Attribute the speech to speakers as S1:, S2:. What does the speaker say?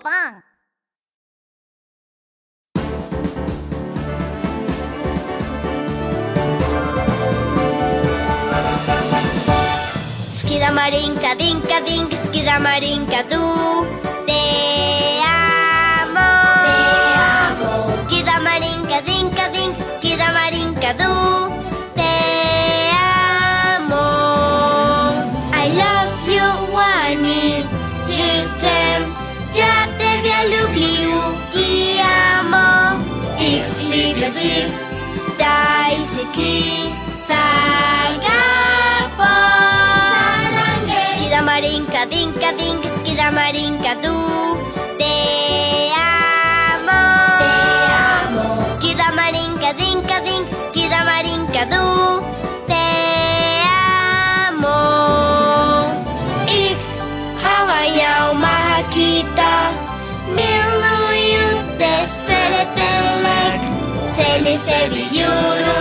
S1: 5番。
S2: 好きだマリンカディンカディンカ好きだマリンカドゥテアモ好きだマリンカディンカディンカ好きだマリンカドゥテアモ I love you Wani Je t'aime Я тебя люблю Ti amo Ich liebe dich Daisuki Sagapo好きだマリンカディンカディンカ好きだマリンカドゥテアモ好きだマリンカディンカディンカ好きだマリンカドゥテアモ Ich habe jou makita Milu yute sereten lek Seni seviyorum